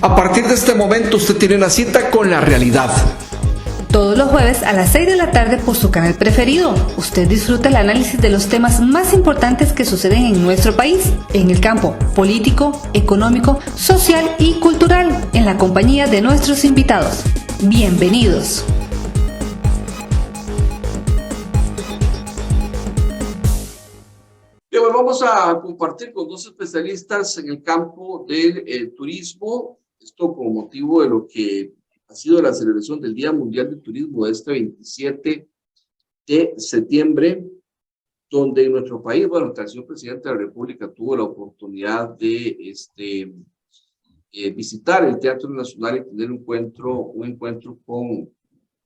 A partir de este momento usted tiene una cita con la realidad. Todos los jueves a las 6 de la tarde por su canal preferido. Usted disfruta el análisis de los temas más importantes que suceden en nuestro país, en el campo político, económico, social y cultural, en la compañía de nuestros invitados. Bienvenidos. Bien, pues vamos a compartir con dos especialistas en el campo del turismo. Esto con motivo de lo que ha sido la celebración del Día Mundial del Turismo de este 27 de septiembre, donde en nuestro país, bueno, el señor presidente de la República tuvo la oportunidad de visitar el Teatro Nacional y tener un encuentro con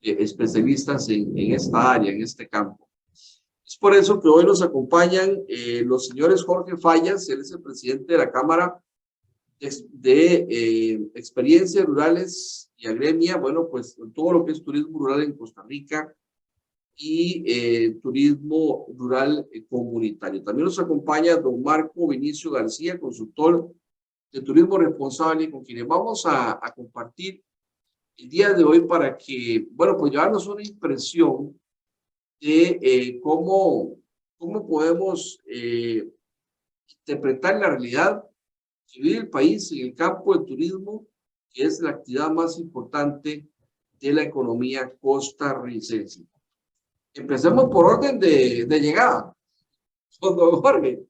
especialistas en esta área, en este campo. Es por eso que hoy nos acompañan los señores Jorge Fallas, él es el presidente de la Cámara de Experiencias Rurales y Agremia, bueno, pues todo lo que es turismo rural en Costa Rica y turismo rural comunitario. También nos acompaña don Marco Vinicio García, consultor de turismo responsable, con quienes vamos a compartir el día de hoy para que, bueno, pues llevarnos una impresión de cómo podemos interpretar la realidad que vive el país en el campo del turismo, que es la actividad más importante de la economía costarricense. Empecemos por orden de llegada. Don Jorge.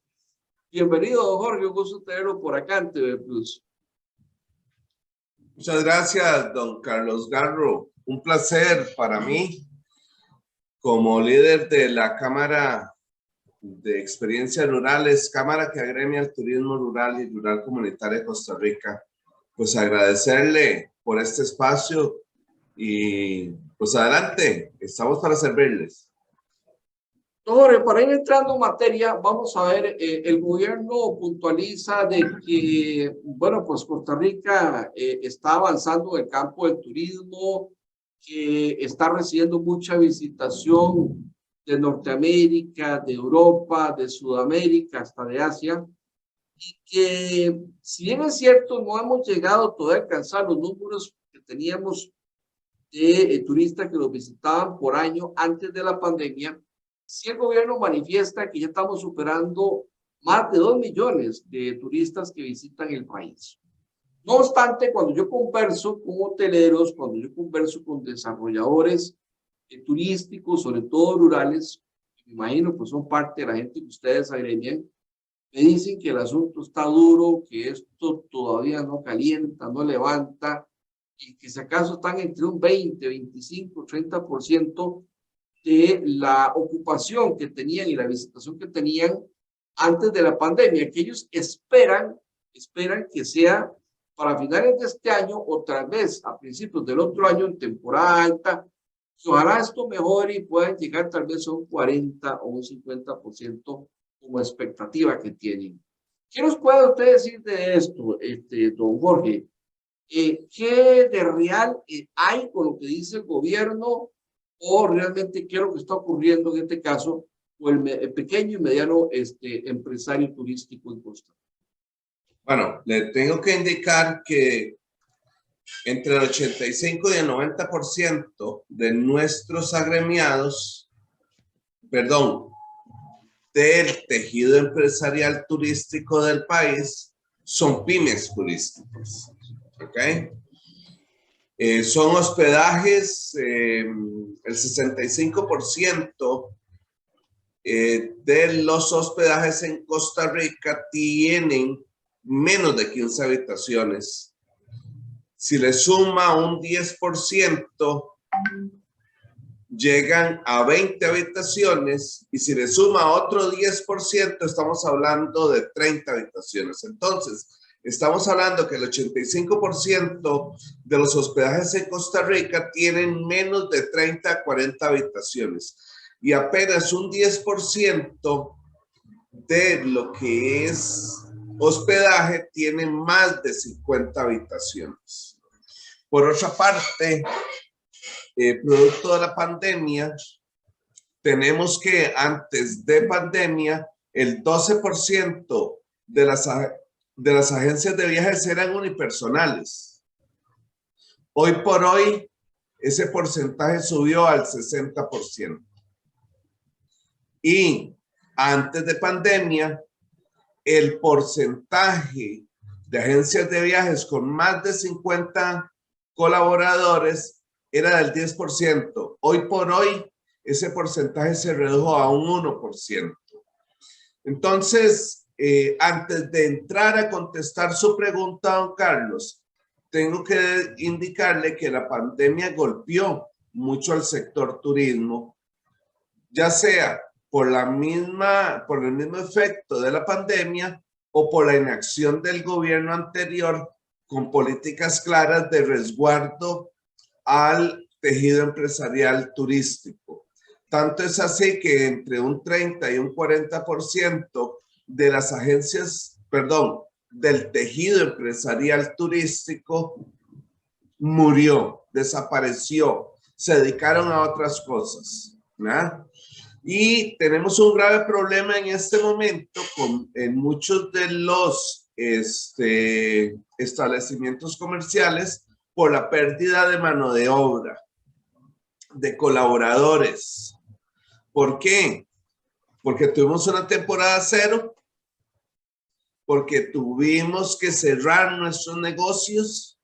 Bienvenido, don Jorge. Un gusto tenerlo por acá en TV Plus. Muchas gracias, don Carlos Garro. Un placer para mí, como líder de la Cámara de Experiencias Rurales, Cámara que agremia el turismo rural y rural comunitario de Costa Rica, pues agradecerle por este espacio y pues adelante, estamos para servirles. Jorge, para ir entrando en materia, vamos a ver, el gobierno puntualiza de que, bueno, pues Costa Rica está avanzando en el campo del turismo, que está recibiendo mucha visitación de Norteamérica, de Europa, de Sudamérica, hasta de Asia, y que si bien es cierto, no hemos llegado todavía a alcanzar los números que teníamos de turistas que nos visitaban por año antes de la pandemia, sí el gobierno manifiesta que ya estamos superando más de 2 millones de turistas que visitan el país. No obstante, cuando yo converso con hoteleros, cuando yo converso con desarrolladores turísticos, sobre todo rurales, me imagino pues son parte de la gente que ustedes agremian, me dicen que el asunto está duro, que esto todavía no calienta, no levanta, y que si acaso están entre un 20, 25, 30% de la ocupación que tenían y la visitación que tenían antes de la pandemia, que ellos esperan que sea para finales de este año o tal vez a principios del otro año en temporada alta. Ojalá esto mejore y puedan llegar tal vez a un 40 o un 50% como expectativa que tienen. ¿Qué nos puede usted decir de esto, don Jorge? ¿Qué de real hay con lo que dice el gobierno o realmente qué es lo que está ocurriendo en este caso con el pequeño y mediano empresario turístico en Costa Rica? Bueno, le tengo que indicar que entre el 85 y el 90% de nuestros agremiados, del tejido empresarial turístico del país, son pymes turísticos. ¿Ok? Son hospedajes, el 65% de los hospedajes en Costa Rica tienen menos de 15 habitaciones. Si le suma un 10%, llegan a 20 habitaciones, y si le suma otro 10%, estamos hablando de 30 habitaciones. Entonces, estamos hablando que el 85% de los hospedajes en Costa Rica tienen menos de 30 a 40 habitaciones, y apenas un 10% de lo que es hospedaje tiene más de 50 habitaciones. Por otra parte, producto de la pandemia, tenemos que antes de pandemia, el 12% de las de las agencias de viajes eran unipersonales. Hoy por hoy, ese porcentaje subió al 60%. Y antes de pandemia, el porcentaje de agencias de viajes con más de 50 colaboradores era del 10%. Hoy por hoy, ese porcentaje se redujo a un 1%. Entonces, antes de entrar a contestar su pregunta, don Carlos, tengo que indicarle que la pandemia golpeó mucho al sector turismo, ya sea por el mismo efecto de la pandemia o por la inacción del gobierno anterior con políticas claras de resguardo al tejido empresarial turístico. Tanto es así que entre un 30 y un 40% de las agencias, del tejido empresarial turístico murió, desapareció, se dedicaron a otras cosas, ¿no? Y tenemos un grave problema en este momento en muchos de los establecimientos comerciales por la pérdida de mano de obra, de colaboradores. ¿Por qué? Porque tuvimos una temporada cero, porque tuvimos que cerrar nuestros negocios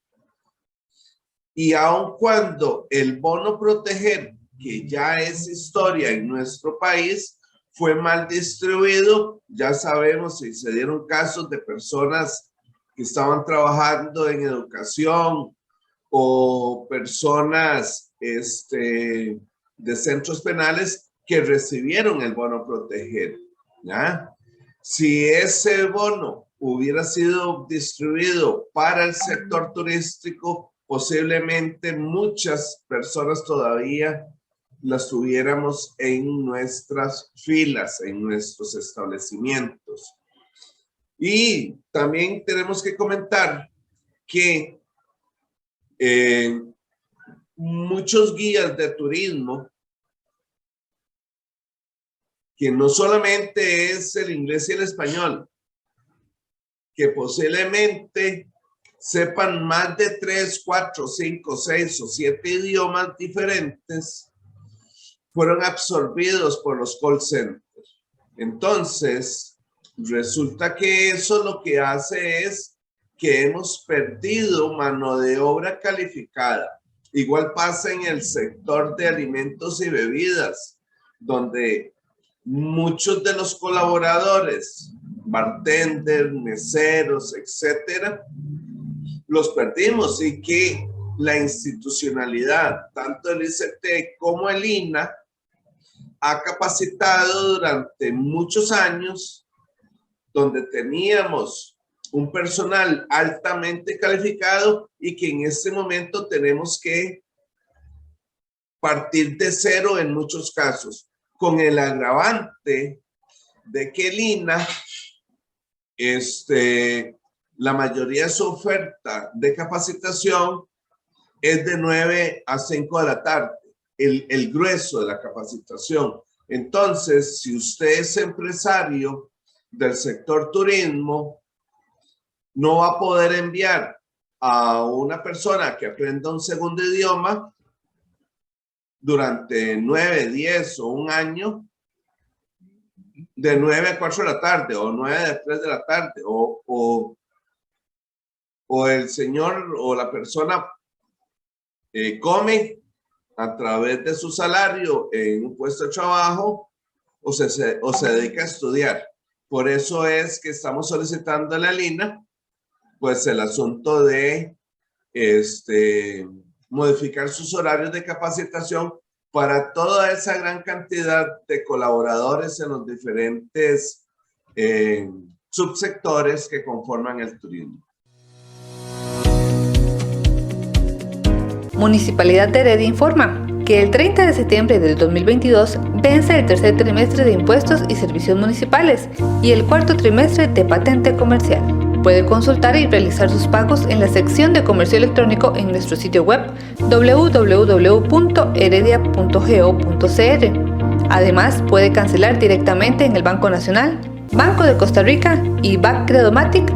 y aun cuando el bono proteger, que ya es historia en nuestro país, fue mal distribuido. Ya sabemos y se dieron casos de personas que estaban trabajando en educación o personas de centros penales que recibieron el bono proteger, ¿ya? Si ese bono hubiera sido distribuido para el sector turístico, posiblemente muchas personas todavía las tuviéramos en nuestras filas, en nuestros establecimientos. Y también tenemos que comentar que muchos guías de turismo, que no solamente es el inglés y el español, que posiblemente sepan más de 3, 4, 5, 6 o 7 idiomas diferentes, fueron absorbidos por los call centers. Entonces, resulta que eso lo que hace es que hemos perdido mano de obra calificada. Igual pasa en el sector de alimentos y bebidas, donde muchos de los colaboradores, bartenders, meseros, etcétera, los perdimos y que la institucionalidad, tanto el ICT como el INAH, ha capacitado durante muchos años, donde teníamos un personal altamente calificado y que en este momento tenemos que partir de cero en muchos casos, con el agravante de que el INAH, la mayoría de su oferta de capacitación es de 9 a 5 de la tarde, el grueso de la capacitación. Entonces, si usted es empresario del sector turismo, no va a poder enviar a una persona que aprenda un segundo idioma durante 9, 10 o un año, de 9 a 4 de la tarde o 9 a 3 de la tarde, o el señor o la persona come a través de su salario en un puesto de trabajo o se dedica a estudiar. Por eso es que estamos solicitando a la INAH pues el asunto de modificar sus horarios de capacitación para toda esa gran cantidad de colaboradores en los diferentes subsectores que conforman el turismo. Municipalidad de Heredia informa que el 30 de septiembre del 2022 vence el tercer trimestre de impuestos y servicios municipales y el cuarto trimestre de patente comercial. Puede consultar y realizar sus pagos en la sección de comercio electrónico en nuestro sitio web www.heredia.go.cr. Además, puede cancelar directamente en el Banco Nacional, Banco de Costa Rica y BAC Credomatic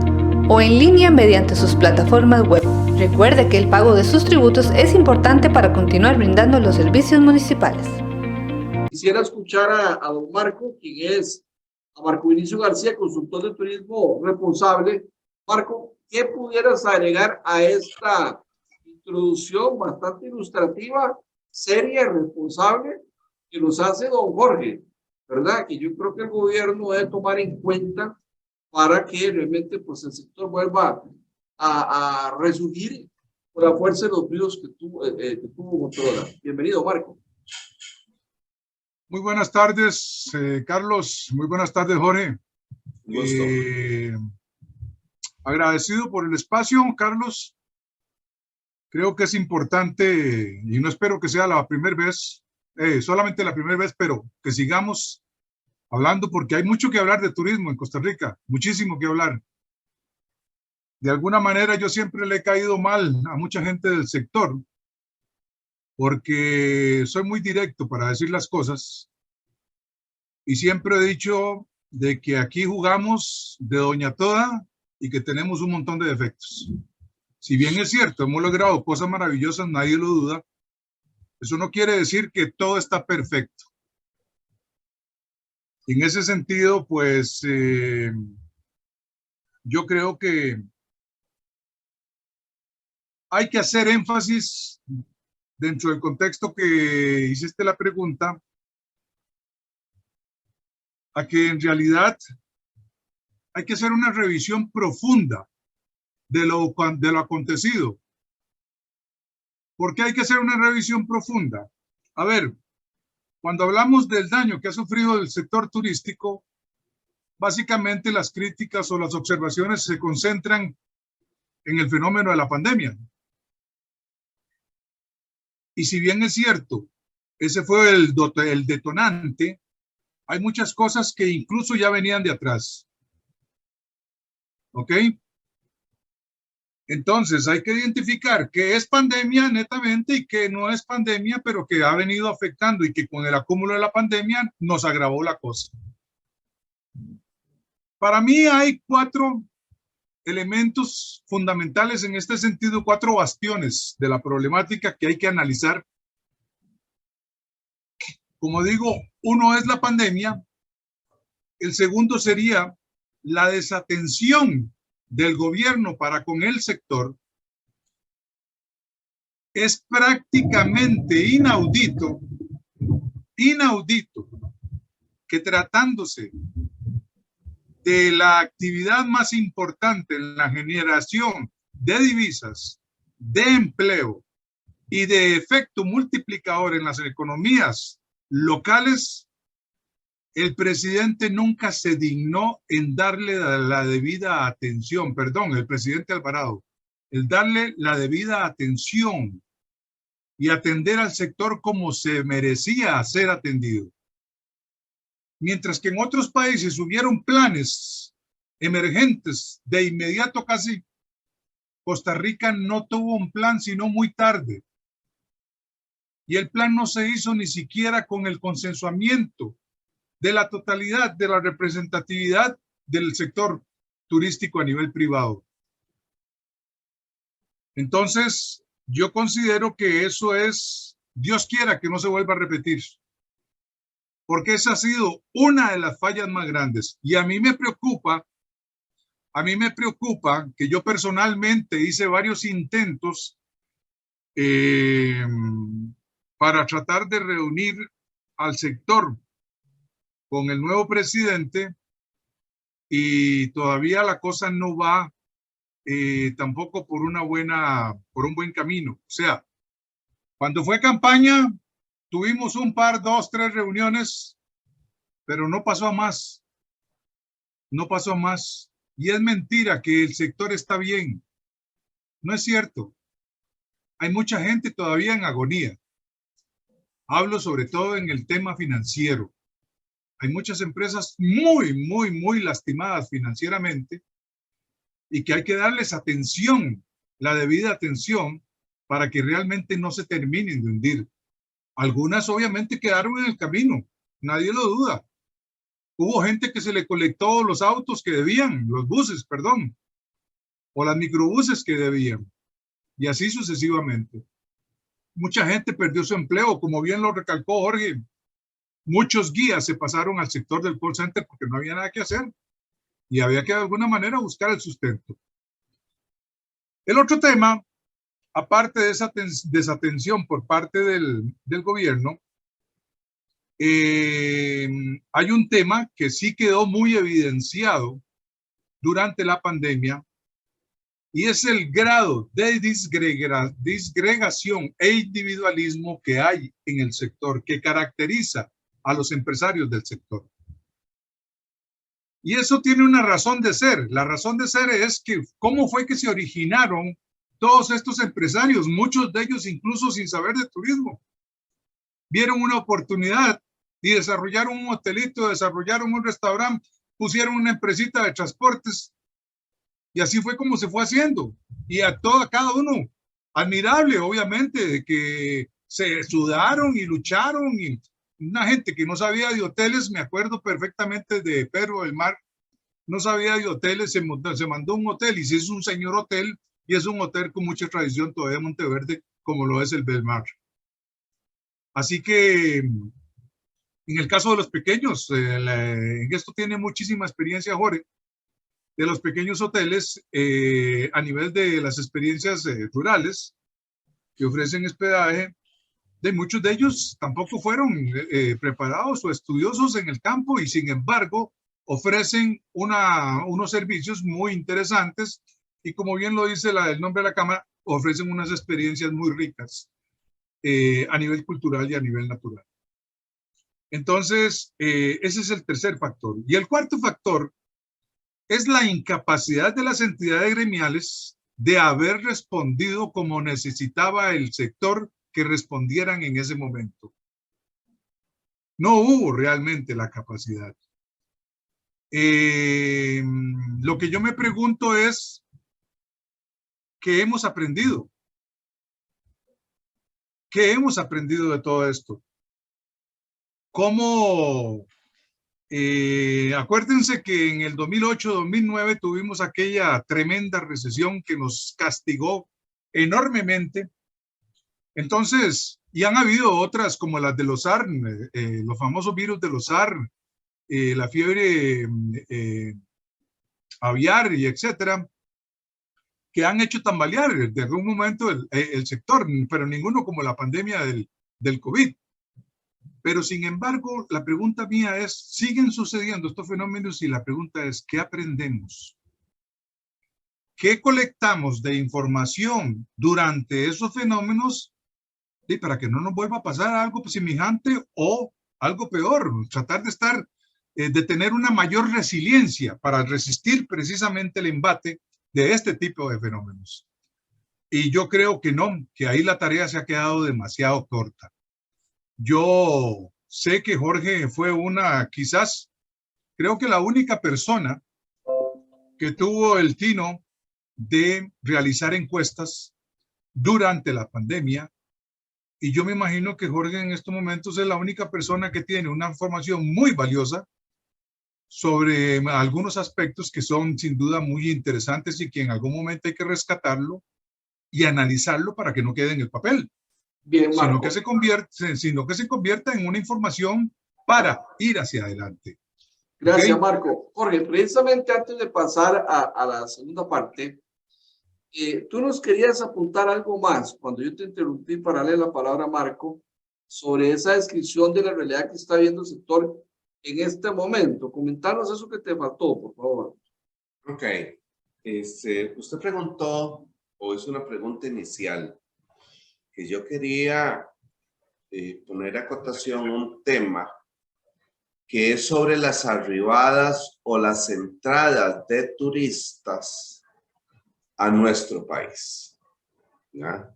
o en línea mediante sus plataformas web. Recuerde que el pago de sus tributos es importante para continuar brindando los servicios municipales. Quisiera escuchar a don Marco, quien es a Marco Vinicio García, consultor de turismo responsable. Marco, ¿qué pudieras agregar a esta introducción bastante ilustrativa, seria y responsable que nos hace don Jorge? ¿Verdad? Que yo creo que el gobierno debe tomar en cuenta para que realmente pues, el sector vuelva a resurgir por la fuerza de los bríos que tuvo Motorola. Bienvenido, Marco. Muy buenas tardes, Carlos. Muy buenas tardes, Jorge. Un gusto. Agradecido por el espacio, Carlos. Creo que es importante, y no espero que sea la primera vez, solamente la primera vez, pero que sigamos hablando, porque hay mucho que hablar de turismo en Costa Rica, muchísimo que hablar. De alguna manera yo siempre le he caído mal a mucha gente del sector, porque soy muy directo para decir las cosas y siempre he dicho de que aquí jugamos de doña toda y que tenemos un montón de defectos. Si bien es cierto, hemos logrado cosas maravillosas, nadie lo duda, eso no quiere decir que todo está perfecto. En ese sentido, pues, yo creo que hay que hacer énfasis dentro del contexto que hiciste la pregunta, a que en realidad hay que hacer una revisión profunda de lo acontecido. ¿Por qué hay que hacer una revisión profunda? A ver, cuando hablamos del daño que ha sufrido el sector turístico, básicamente las críticas o las observaciones se concentran en el fenómeno de la pandemia. Y si bien es cierto, ese fue el detonante, hay muchas cosas que incluso ya venían de atrás. ¿Ok? Entonces hay que identificar qué es pandemia netamente y qué no es pandemia, pero que ha venido afectando y que con el acúmulo de la pandemia nos agravó la cosa. Para mí hay 4 elementos fundamentales en este sentido, 4 bastiones de la problemática que hay que analizar. Como digo, uno es la pandemia, el segundo sería la desatención del gobierno para con el sector. Es prácticamente inaudito que tratándose de la actividad más importante en la generación de divisas, de empleo y de efecto multiplicador en las economías locales, el presidente nunca se dignó en darle la debida atención, perdón, el presidente Alvarado, el darle la debida atención y atender al sector como se merecía ser atendido. Mientras que en otros países hubieron planes emergentes de inmediato casi, Costa Rica no tuvo un plan sino muy tarde. Y el plan no se hizo ni siquiera con el consensuamiento de la totalidad de la representatividad del sector turístico a nivel privado. Entonces, yo considero que eso es, Dios quiera que no se vuelva a repetir, porque esa ha sido una de las fallas más grandes. Y a mí me preocupa que yo personalmente hice varios intentos para tratar de reunir al sector con el nuevo presidente y todavía la cosa no va tampoco por un buen camino. O sea, cuando fue campaña tuvimos 2, 3 reuniones, pero no pasó a más. No pasó a más. Y es mentira que el sector está bien. No es cierto. Hay mucha gente todavía en agonía. Hablo sobre todo en el tema financiero. Hay muchas empresas muy lastimadas financieramente y que hay que darles atención, la debida atención, para que realmente no se terminen de hundir. Algunas obviamente quedaron en el camino, nadie lo duda. Hubo gente que se le colectó los autos que debían, los buses, perdón. o las microbuses que debían, y así sucesivamente. Mucha gente perdió su empleo, como bien lo recalcó Jorge. Muchos guías se pasaron al sector del call center porque no había nada que hacer y había que de alguna manera buscar el sustento. El otro tema, aparte de esa desatención por parte del gobierno, hay un tema que sí quedó muy evidenciado durante la pandemia y es el grado de disgregación e individualismo que hay en el sector, que caracteriza a los empresarios del sector. Y eso tiene una razón de ser. La razón de ser es que cómo fue que se originaron todos estos empresarios, muchos de ellos incluso sin saber de turismo. Vieron una oportunidad y desarrollaron un hotelito, desarrollaron un restaurante, pusieron una empresita de transportes y así fue como se fue haciendo. Y a cada uno, admirable obviamente, de que se sudaron y lucharon y una gente que no sabía de hoteles, me acuerdo perfectamente de Pedro del Mar, no sabía de hoteles, se mandó un hotel y si es un señor hotel y es un hotel con mucha tradición todavía en Monteverde, como lo es el Belmar. Así que en el caso de los pequeños, en esto tiene muchísima experiencia Jorge, de los pequeños hoteles a nivel de las experiencias rurales que ofrecen hospedaje. De muchos de ellos tampoco fueron preparados o estudiosos en el campo y sin embargo ofrecen unos servicios muy interesantes y como bien lo dice el nombre de la cámara, ofrecen unas experiencias muy ricas a nivel cultural y a nivel natural. Entonces, ese es el tercer factor. Y el cuarto factor es la incapacidad de las entidades gremiales de haber respondido como necesitaba el sector que respondieran en ese momento. No hubo realmente la capacidad. Lo que yo me pregunto es, ¿qué hemos aprendido? ¿Qué hemos aprendido de todo esto? ¿Cómo? Acuérdense que en el 2008-2009 tuvimos aquella tremenda recesión que nos castigó enormemente. Entonces, y han habido otras como las de los SARS, los famosos virus de los SARS, la fiebre aviar y etcétera, que han hecho tambalear de algún momento el sector, pero ninguno como la pandemia del COVID. Pero sin embargo, la pregunta mía es, ¿siguen sucediendo estos fenómenos? Y la pregunta es, ¿qué aprendemos? ¿Qué colectamos de información durante esos fenómenos para que no nos vuelva a pasar algo semejante o algo peor? Tratar de tener una mayor resiliencia para resistir precisamente el embate de este tipo de fenómenos. Y yo creo que no, que ahí la tarea se ha quedado demasiado corta. Yo sé que Jorge fue quizás, creo que la única persona que tuvo el tino de realizar encuestas durante la pandemia. Y yo me imagino que Jorge en estos momentos es la única persona que tiene una información muy valiosa sobre algunos aspectos que son sin duda muy interesantes y que en algún momento hay que rescatarlo y analizarlo para que no quede en el papel. Bien, Marco. Sino que se convierta en una información para ir hacia adelante. Gracias, ¿Okay? Marco. Jorge, precisamente antes de pasar a la segunda parte, tú nos querías apuntar algo más cuando yo te interrumpí para darle la palabra a Marco sobre esa descripción de la realidad que está viendo el sector en este momento. Comentanos eso que te faltó, por favor. Ok. Usted preguntó, o es una pregunta inicial, que yo quería poner a cotación un tema que es sobre las arribadas o las entradas de turistas a nuestro país. ¿Ya?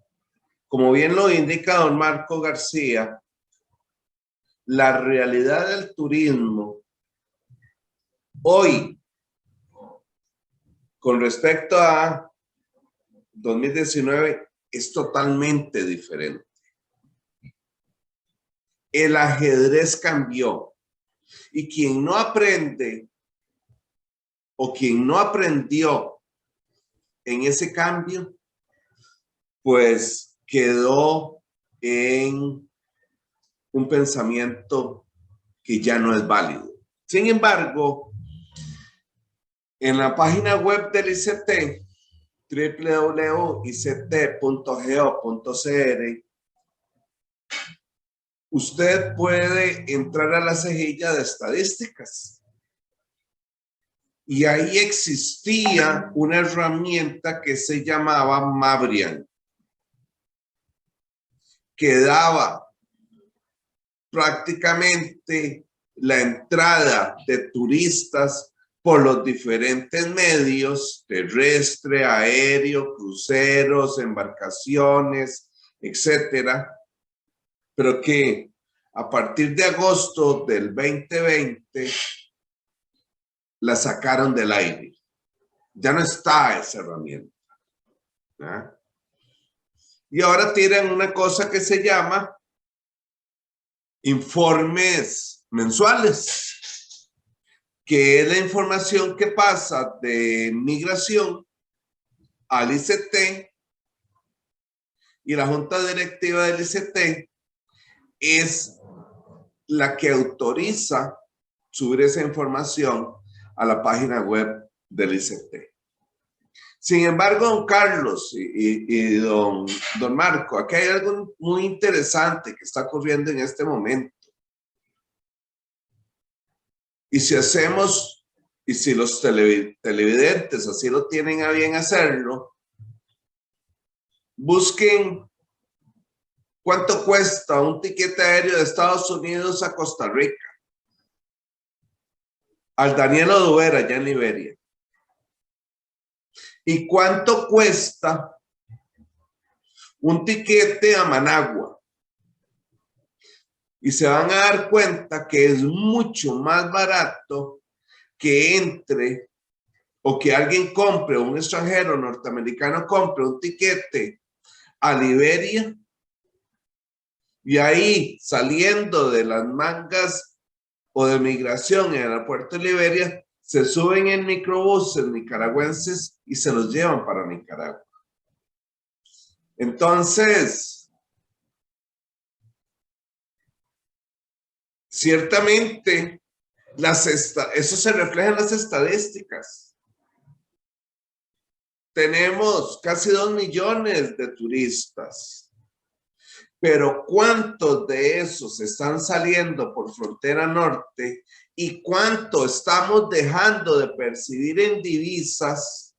Como bien lo indica don Marco García, la realidad del turismo hoy, con respecto a 2019, es totalmente diferente. El ajedrez cambió y quien no aprende o quien no aprendió en ese cambio, pues quedó en un pensamiento que ya no es válido. Sin embargo, en la página web del ICT, www.ict.go.cr, usted puede entrar a la cejilla de estadísticas. Y ahí existía una herramienta que se llamaba Mabrian, que daba prácticamente la entrada de turistas por los diferentes medios, terrestre, aéreo, cruceros, embarcaciones, etcétera, pero que a partir de agosto del 2020 la sacaron del aire. Ya no está esa herramienta, ¿verdad? Y ahora tienen una cosa que se llama informes mensuales, que es la información que pasa de migración al ICT, y la junta directiva del ICT es la que autoriza subir esa información a la página web del ICT. Sin embargo, don Carlos y don Marco, aquí hay algo muy interesante que está ocurriendo en este momento. Y si hacemos, y si los televidentes así lo tienen a bien hacerlo, busquen cuánto cuesta un tiquete aéreo de Estados Unidos a Costa Rica, al Daniel Oduber allá en Liberia. ¿Y cuánto cuesta un tiquete a Managua? Y se van a dar cuenta que es mucho más barato que entre o que alguien compre, un extranjero norteamericano compre un tiquete a Liberia, y ahí saliendo de las mangas o de migración en el aeropuerto de Liberia, se suben en microbuses nicaragüenses y se los llevan para Nicaragua. Entonces, ciertamente, eso se refleja en las estadísticas. Tenemos casi 2 millones de turistas. Pero ¿cuántos de esos están saliendo por frontera norte y cuánto estamos dejando de percibir en divisas?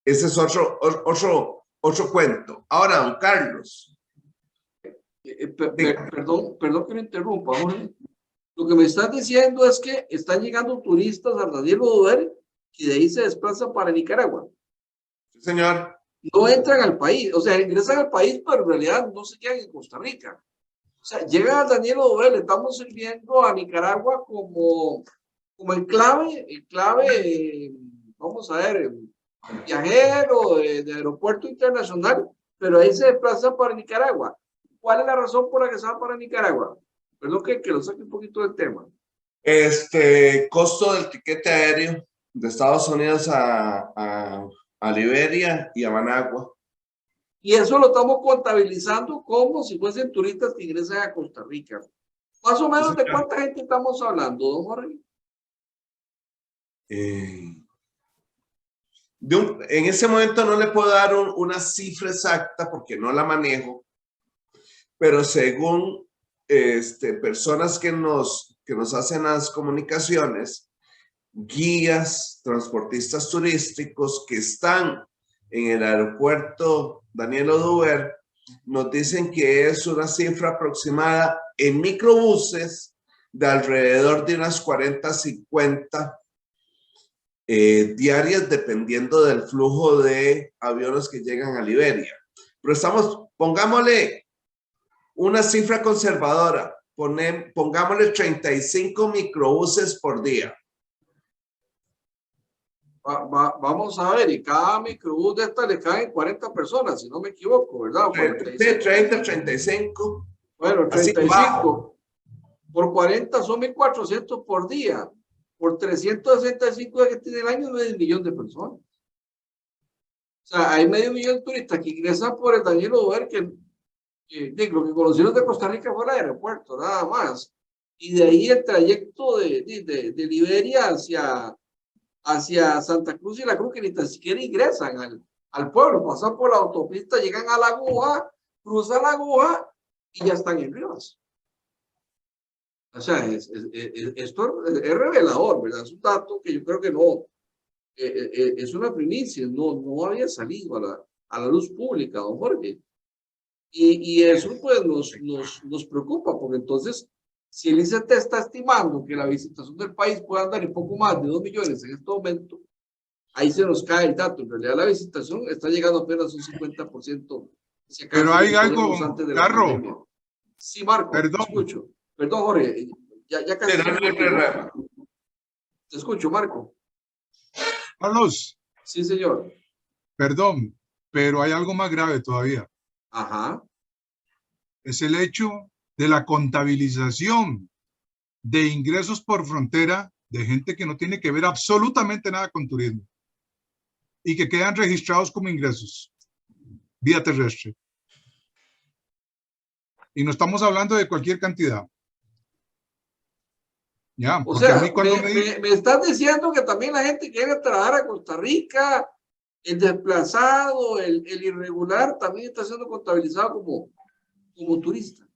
Ese es otro cuento. Ahora, don Carlos. Perdón que me interrumpa, Jorge. Lo que me estás diciendo es que están llegando turistas a Daniel Oduber y de ahí se desplazan para Nicaragua. Sí, señor. No entran al país, o sea, ingresan al país, pero en realidad no se quedan en Costa Rica. O sea, llegan a Daniel Oduber, le estamos sirviendo a Nicaragua como el clave, vamos a ver, viajero de aeropuerto internacional, pero ahí se desplazan para Nicaragua. ¿Cuál es la razón por la que se van para Nicaragua? Perdón que lo saque un poquito del tema. Costo del tiquete aéreo de Estados Unidos a Liberia y a Managua. Y eso lo estamos contabilizando como si fuesen turistas que ingresan a Costa Rica. Más o menos, ¿de cuánta gente estamos hablando, don Jorge? En ese momento no le puedo dar una cifra exacta porque no la manejo, pero según personas que nos hacen las comunicaciones, guías, transportistas turísticos que están en el aeropuerto Daniel Oduber, nos dicen que es una cifra aproximada en microbuses de alrededor de unas 40, 50 diarias, dependiendo del flujo de aviones que llegan a Liberia. Pero pongámosle una cifra conservadora, pongámosle 35 microbuses por día. Vamos a ver, y cada microbús de esta le caen 40 personas, si no me equivoco, ¿verdad? 30, 35. Bueno, 35 por 40 son 1.400 por día. por 365 días que tiene el año, medio millón de personas. O sea, hay medio millón de turistas que ingresan por el Daniel Oduber, que lo que conocieron de Costa Rica fue el aeropuerto, nada más. Y de ahí el trayecto de Liberia hacia Santa Cruz y La Cruz, que ni tan siquiera ingresan al pueblo, pasan por la autopista, llegan a la aguja, cruzan la aguja y ya están en Rivas. O sea, esto es revelador, ¿verdad? Es un dato que yo creo que no, es una primicia, no había salido a la luz pública, don Jorge. Y eso pues nos preocupa, porque entonces, si el ICT está estimando que la visitación del país puede andar en poco más de 2 millones en este momento, ahí se nos cae el dato. En realidad la visitación está llegando apenas a un 50%. Si acaso, pero hay algo, antes de Carro. Sí, Marco, Perdón. te escucho. Perdón, Jorge, ya casi. Te escucho, Marco. Carlos. Sí, señor. Perdón, pero hay algo más grave todavía. Ajá. Es el hecho de la contabilización de ingresos por frontera de gente que no tiene que ver absolutamente nada con turismo y que quedan registrados como ingresos vía terrestre. Y no estamos hablando de cualquier cantidad. Ya, o sea, me estás diciendo que también la gente que viene a trabajar a Costa Rica, el desplazado, el irregular, también está siendo contabilizado como turista.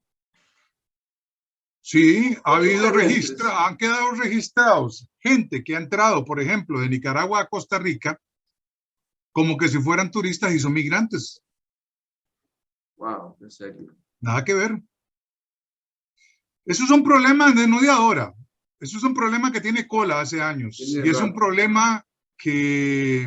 Sí, ha habido registros, han quedado registrados gente que ha entrado, por ejemplo, de Nicaragua a Costa Rica, como que si fueran turistas y son migrantes. Wow, en serio. Nada que ver. Eso es un problema de no de ahora. Eso es un problema que tiene cola hace años. Y es un problema que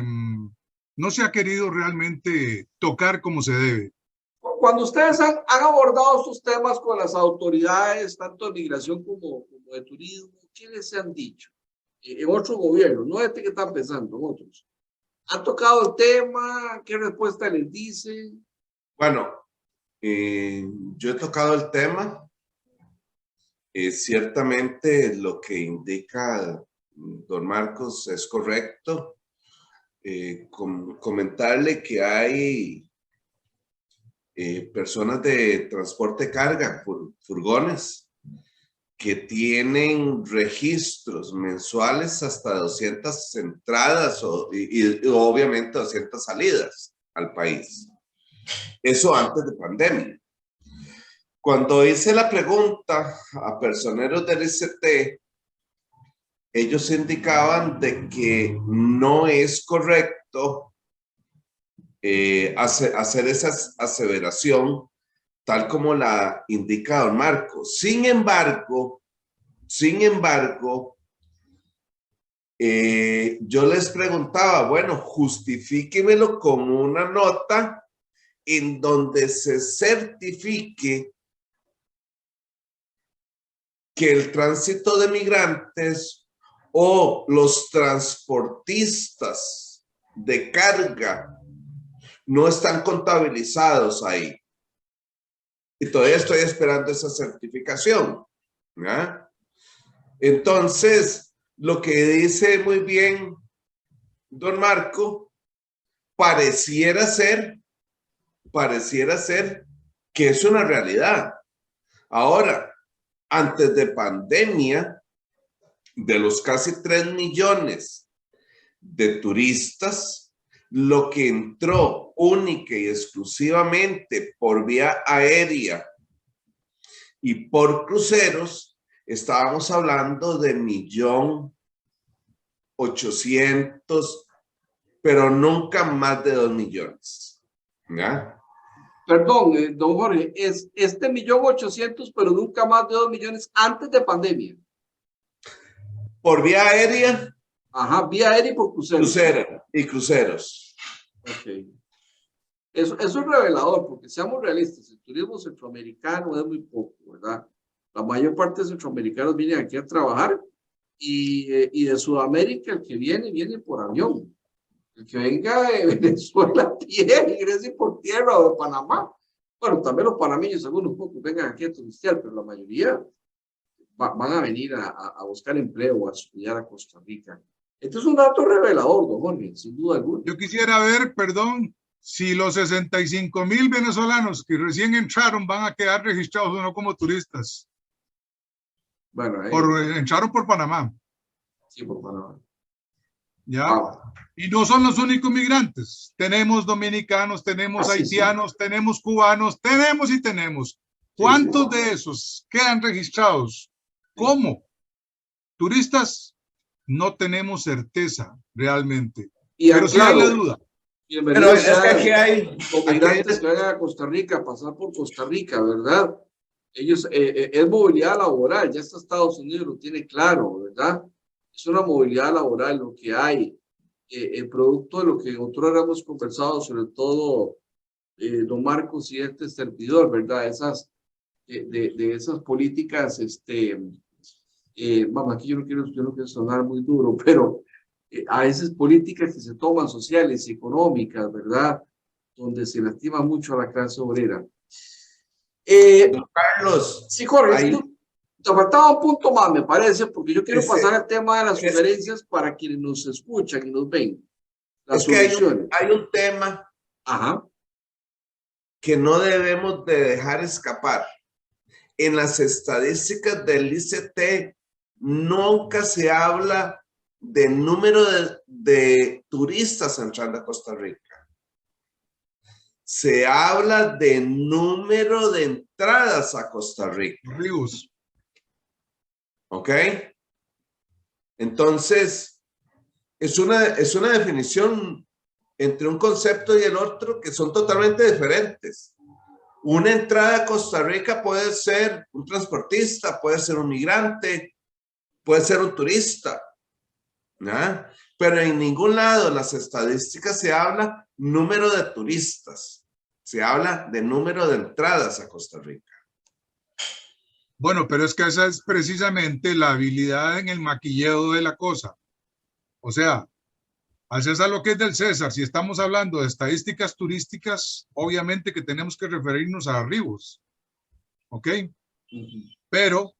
no se ha querido realmente tocar como se debe. Cuando ustedes han abordado estos temas con las autoridades, tanto de migración como de turismo, ¿qué les han dicho? En otros gobiernos, no este que están pensando, en otros. ¿Han tocado el tema? ¿Qué respuesta les dicen? Bueno, yo he tocado el tema. Ciertamente lo que indica don Marcos es correcto. Comentarle que hay personas de transporte de carga, furgones, que tienen registros mensuales hasta 200 entradas y obviamente 200 salidas al país. Eso antes de pandemia. Cuando hice la pregunta a personeros del ICT, ellos indicaban de que no es correcto hacer esa aseveración tal como la indica don Marco. Sin embargo, yo les preguntaba, bueno, justifíquemelo con una nota en donde se certifique que el tránsito de migrantes o los transportistas de carga no están contabilizados ahí. Y todavía estoy esperando esa certificación, ¿ya? Entonces, lo que dice muy bien don Marco, pareciera ser que es una realidad. Ahora, antes de pandemia, de los casi 3 millones de turistas, lo que entró única y exclusivamente por vía aérea y por cruceros, estábamos hablando de 1.800.000, pero nunca más de 2 millones. ¿Ya? Perdón, don Jorge, es 1.800.000, pero nunca más de 2 millones antes de pandemia. Por vía aérea. Ajá, vía aérea y por cruceros. Cruceros. Ok. Eso es revelador, porque seamos realistas, el turismo centroamericano es muy poco, ¿verdad? La mayor parte de centroamericanos vienen aquí a trabajar y de Sudamérica el que viene por avión. El que venga de Venezuela a pie, ingrese por tierra o de Panamá. Bueno, también los panameños, algunos pocos vengan aquí a turistear, pero la mayoría van a venir a buscar empleo, a estudiar a Costa Rica. Este es un dato revelador, don Jorge, sin duda alguna. Yo quisiera ver, perdón, si los 65,000 venezolanos que recién entraron van a quedar registrados o no como turistas. Bueno, entraron por Panamá. sí, por Panamá. ¿Ya? Wow. Y no son los únicos migrantes. Tenemos dominicanos, tenemos haitianos, tenemos cubanos, tenemos. ¿Cuántos de esos quedan registrados? ¿Cómo? Turistas, no tenemos certeza realmente. Y pero sí hay la duda. Pero es que aquí hay migrantes que vengan a Costa Rica, a pasar por Costa Rica, ¿verdad? Ellos, es movilidad laboral, ya está Estados Unidos, lo tiene claro, ¿verdad? Es una movilidad laboral lo que hay, el producto de lo que nosotros hemos conversado, sobre todo don Marcos y este servidor, ¿verdad? Esas, de esas políticas, vamos, aquí yo no quiero sonar muy duro, pero a esas políticas que se toman sociales y económicas, ¿verdad? Donde se lastima mucho a la clase obrera. Carlos, sí, Jorge, ahí, te faltaba un punto más, me parece, porque yo quiero ese, pasar al tema de las sugerencias para quienes nos escuchan y nos ven. Las es que soluciones. hay un tema Ajá. que no debemos de dejar escapar. En las estadísticas del ICT nunca se habla de número de turistas entrando a Costa Rica. Se habla de número de entradas a Costa Rica. Ríos. ¿Ok? Entonces, es una definición entre un concepto y el otro que son totalmente diferentes. Una entrada a Costa Rica puede ser un transportista, puede ser un migrante, puede ser un turista, ¿no? Pero en ningún lado en las estadísticas se habla número de turistas, se habla de número de entradas a Costa Rica. Bueno, pero es que esa es precisamente la habilidad en el maquilleo de la cosa. O sea, al César lo que es del César. Si estamos hablando de estadísticas turísticas, obviamente que tenemos que referirnos a arribos. ¿Ok? Pero,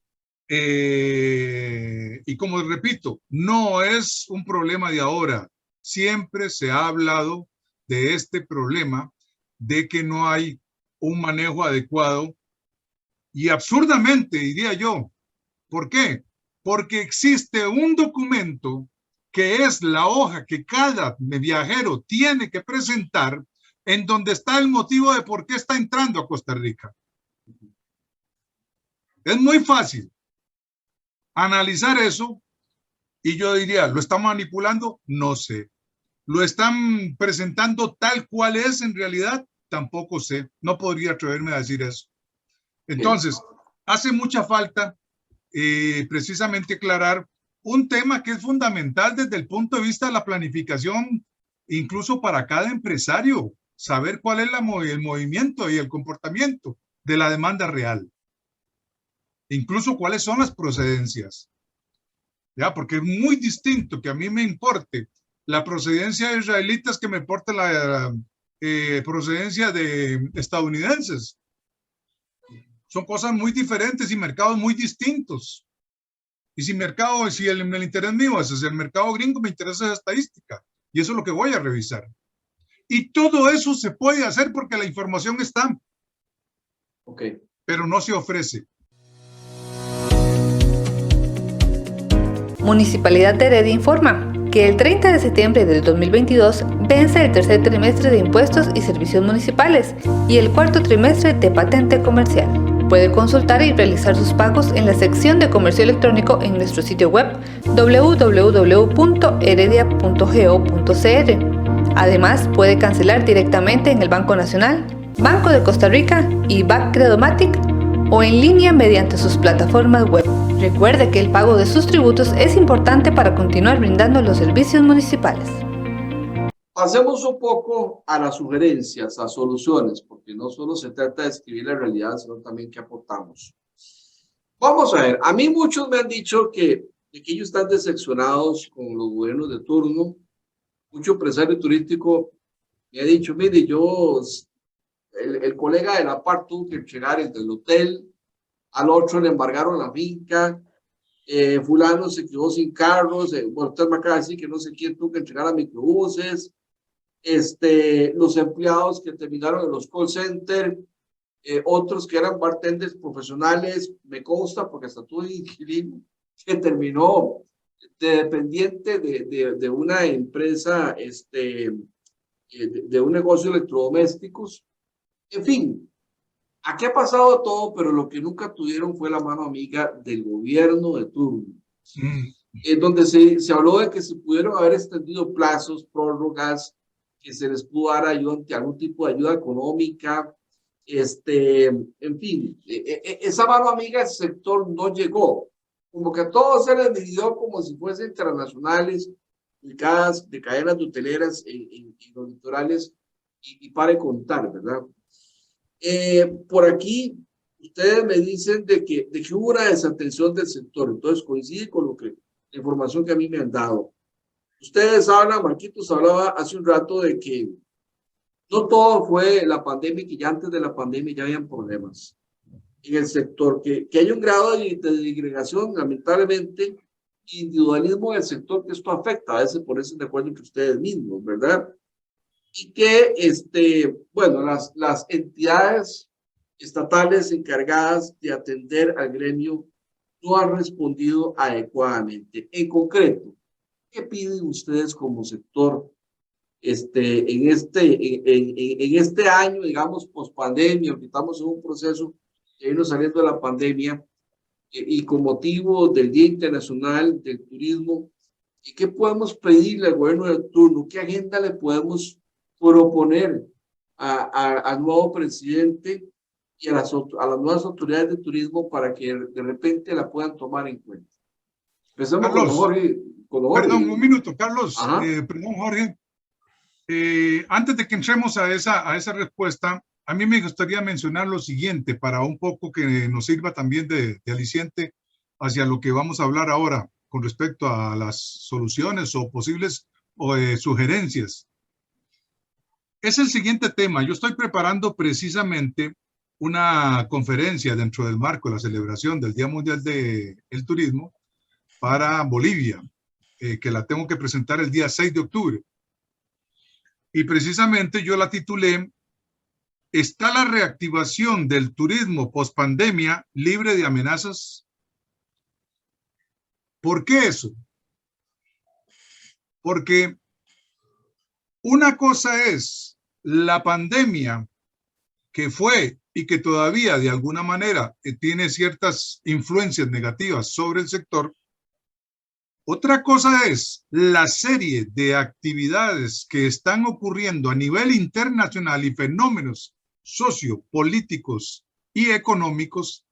y como repito, no es un problema de ahora. Siempre se ha hablado de este problema de que no hay un manejo adecuado y absurdamente, diría yo. ¿Por qué? Porque existe un documento que es la hoja que cada viajero tiene que presentar, en donde está el motivo de por qué está entrando a Costa Rica. Es muy fácil analizar eso y yo diría, ¿lo están manipulando? No sé. ¿Lo están presentando tal cual es en realidad? Tampoco sé. No podría atreverme a decir eso. Entonces, hace mucha falta precisamente aclarar un tema que es fundamental desde el punto de vista de la planificación, incluso para cada empresario, saber cuál es el movimiento y el comportamiento de la demanda real. Incluso cuáles son las procedencias. ¿Ya? Porque es muy distinto que a mí me importe la procedencia de israelitas que me importe la procedencia de estadounidenses. Son cosas muy diferentes y mercados muy distintos. Y si el interés mío es el mercado gringo, me interesa esa estadística. Y eso es lo que voy a revisar. Y todo eso se puede hacer porque la información está. Okay. Pero no se ofrece. Municipalidad de Heredia informa que el 30 de septiembre del 2022 vence el tercer trimestre de impuestos y servicios municipales y el cuarto trimestre de patente comercial. Puede consultar y realizar sus pagos en la sección de comercio electrónico en nuestro sitio web www.heredia.go.cr. Además, puede cancelar directamente en el Banco Nacional, Banco de Costa Rica y BAC Credomatic o en línea mediante sus plataformas web. Recuerde que el pago de sus tributos es importante para continuar brindando los servicios municipales. Pasemos un poco a las sugerencias, a soluciones, porque no solo se trata de escribir la realidad, sino también qué aportamos. Vamos a ver, a mí muchos me han dicho que ellos están decepcionados con los gobiernos de turno. Mucho empresario turístico me ha dicho, mire, el colega de la par tuvo que entregar el del hotel, al otro le embargaron la finca, fulano se quedó sin carros, bueno, usted me acaba de decir que no sé quién tuvo que entregar a microbuses, los empleados que terminaron en los call centers, otros que eran bartenders profesionales, me consta, porque hasta tuve un inquilino que terminó dependiente de una empresa, de un negocio de electrodomésticos. En fin, aquí ha pasado todo, pero lo que nunca tuvieron fue la mano amiga del gobierno de turno. Donde se habló de que se pudieron haber extendido plazos, prórrogas, que se les pudo dar ayuda, algún tipo de ayuda económica. En fin, esa mano amiga del sector no llegó. Como que a todos se les midió como si fuesen transnacionales, ubicadas de cadenas de hoteleras en los litorales, y pare contar, ¿verdad? Por aquí, ustedes me dicen de que hubo una desatención del sector, entonces coincide con la información que a mí me han dado. Ustedes hablan, Marquitos hablaba hace un rato de que no todo fue la pandemia, que ya antes de la pandemia ya habían problemas en el sector, que hay un grado de disgregación, lamentablemente, individualismo del sector, que esto afecta, a veces ponerse de acuerdo entre ustedes mismos, ¿verdad? Y que, bueno, las entidades estatales encargadas de atender al gremio no han respondido adecuadamente. En concreto, ¿qué piden ustedes como sector en este año, digamos, post-pandemia, que estamos en un proceso de irnos saliendo de la pandemia, y con motivo del Día Internacional del Turismo? ¿Y qué podemos pedirle al gobierno de turno? ¿Qué agenda le podemos proponer al nuevo presidente y a las nuevas autoridades de turismo para que de repente la puedan tomar en cuenta? Empecemos Carlos, con Jorge. Perdón, un minuto, Carlos. Perdón, Jorge. Antes de que entremos a esa respuesta, a mí me gustaría mencionar lo siguiente para un poco que nos sirva también de aliciente hacia lo que vamos a hablar ahora con respecto a las soluciones o posibles sugerencias. Es el siguiente tema. Yo estoy preparando precisamente una conferencia dentro del marco de la celebración del Día Mundial del Turismo para Bolivia, que la tengo que presentar el día 6 de octubre. Y precisamente yo la titulé ¿Está la reactivación del turismo post-pandemia libre de amenazas? ¿Por qué eso? Porque una cosa es la pandemia que fue y que todavía de alguna manera tiene ciertas influencias negativas sobre el sector. Otra cosa es la serie de actividades que están ocurriendo a nivel internacional y fenómenos sociopolíticos y económicos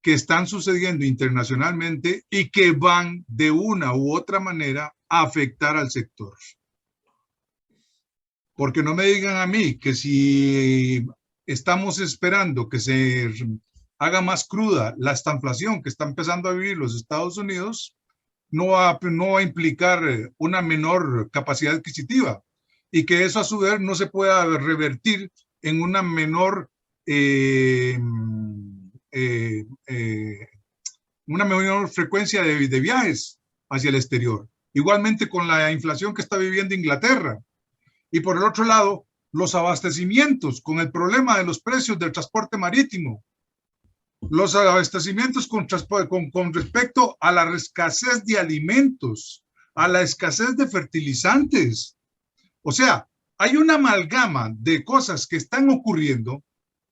que están sucediendo internacionalmente y que van de una u otra manera a afectar al sector. Porque no me digan a mí que si estamos esperando que se haga más cruda la estanflación que está empezando a vivir los Estados Unidos, no va a implicar una menor capacidad adquisitiva y que eso a su vez no se pueda revertir en una menor frecuencia de viajes hacia el exterior. Igualmente con la inflación que está viviendo Inglaterra. Y por el otro lado, los abastecimientos con el problema de los precios del transporte marítimo. Los abastecimientos con respecto a la escasez de alimentos, a la escasez de fertilizantes. O sea, hay una amalgama de cosas que están ocurriendo